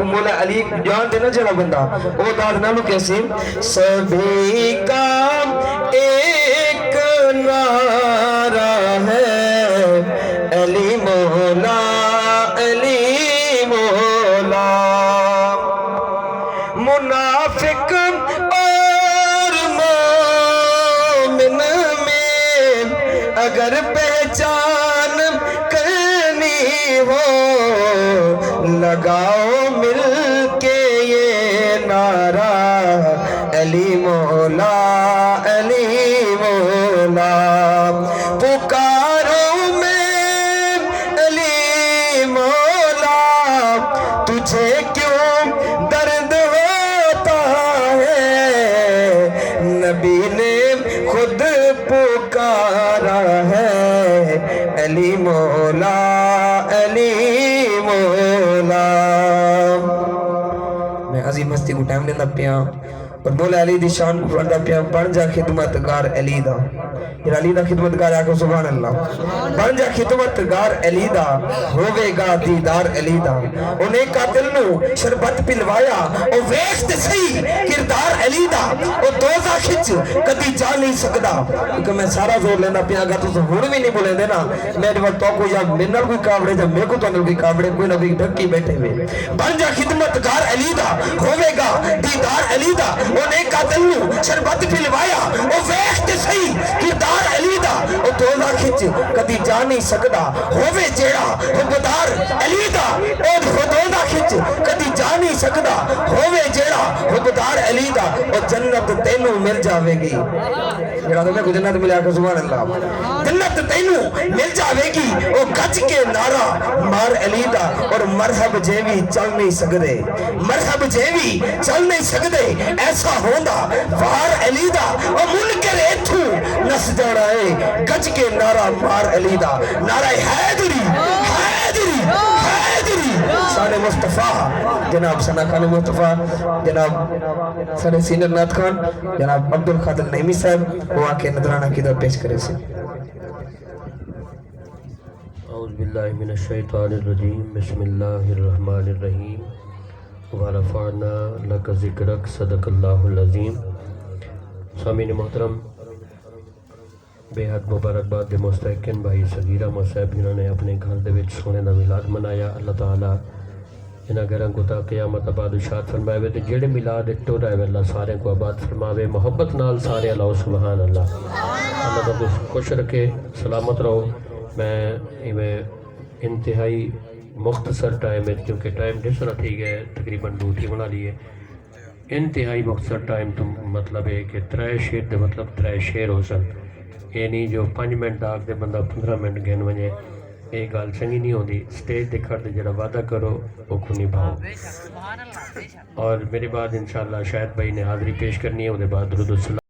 کو مولا علی جان دینا جڑا بندہ وہ داد نالو کیسے سبھی کا ایک نعرہ ہے علی مولا علی مولا منافق اور مومن میں اگر پہچان کرنی ہو لگاؤ مل کے یہ نعرہ علی مولا علی مولا پکارو میں علی مولا تجھے کیوں درد ہوتا ہے نبی نے خود پکارا ہے علی مولا علی مولا میں عظیم ہستی کو ٹائم لینا پیا اور مولا علی دی شان کو پڑھتا پیا بن جا خدمتگار علی دا یہ علی دا خدمتگار آکو سبحان اللہ بن جا خدمتگار علی دا ہوئے گا دیدار علی دا انہیں قاتل نو شربت پلوایا او ویخت سی کردار علی دا او دوزہ کھچ کدی جا نہیں سکدا کیونکہ میں سارا زور لینا پیا اگر تو ہون بھی نہیں بولے دینا میں وقت تو کو یا منل کوئی کابڑے جب میں کو تو انل کوئی کابڑے کوئی نہ کوئی ڈھکی بیٹھے ہوئے بن جا خدمتگار علی دا ہوئے گا دیدار علی دا انہیں قاتل نو شربت پلوایا او ویخت سی کردار علی دا او دوزہ کھچ کدی جا نہیں سکدا ہوئے جیڑا حبدار علی دا او دوزہ کھچ کدی جا نہیں سکدا ہوئے جیڑا حبدار علی دا او جنت تینوں مل جاوے گی جیڑا تو میں کو جنت ملیا کہ سبحان اللہ جنت تینوں مل جاوے گی او گج کے نعرہ مار علی دا اور مرحب جیوی چل نہیں سکدے مرحب جیوی چل نہیں سکدے ایسا ہوندہ وار علی دا او منکر ایتھو نس جانا ہے گج کے نعرہ مار علی دا نعرہ حیدری حیدری حیدری سارے مصطفیٰ جناب ثنا خان مصطفیٰ جناب سارے سینر نات خان جناب عبدالقادر نعیمی صاحب وہ آکے نظرانہ کی در پیش کرے سے اعوذ باللہ من الشیطان الرجیم بسم اللہ الرحمن الرحیم ورفعنا لک ذکرک صدق اللہ العظیم سامعین محترم بے حد مبارکباد دے مستحقین بھائی صغیرہ مصاحب جنہوں نے اپنے گھر دے وچ سونے دا میلاد منایا اللہ تعالیٰ انہاں گھراں کو تا قیامت آباد ارشاد فرمائے تے جڑے میلاد اٹو رہے اللہ سارے کو آباد فرماوے محبت نال سارے اللہ سبحان اللہ اللہ کو خوش رکھے سلامت رہو میں انتہائی مختصر ٹائم ہے کیونکہ ٹائم ڈسنا ٹھیک ہے تقریباً 2 بنا لیے انتہائی مختصر ٹائم تو مطلب ہے کہ 3 شیر دے مطلب 3 شیر ہو سن یعنی جو 5 منٹ آگ دے بندہ 15 منٹ گھن وجے ایک گال چنگی نہیں ہوندی سٹیج دے کھڑ دے جڑا وعدہ کرو وہ کو نبھاؤ اور میرے بعد انشاءاللہ شاید بھائی نے حاضری پیش کرنی ہے وہ دے بعد درود السلام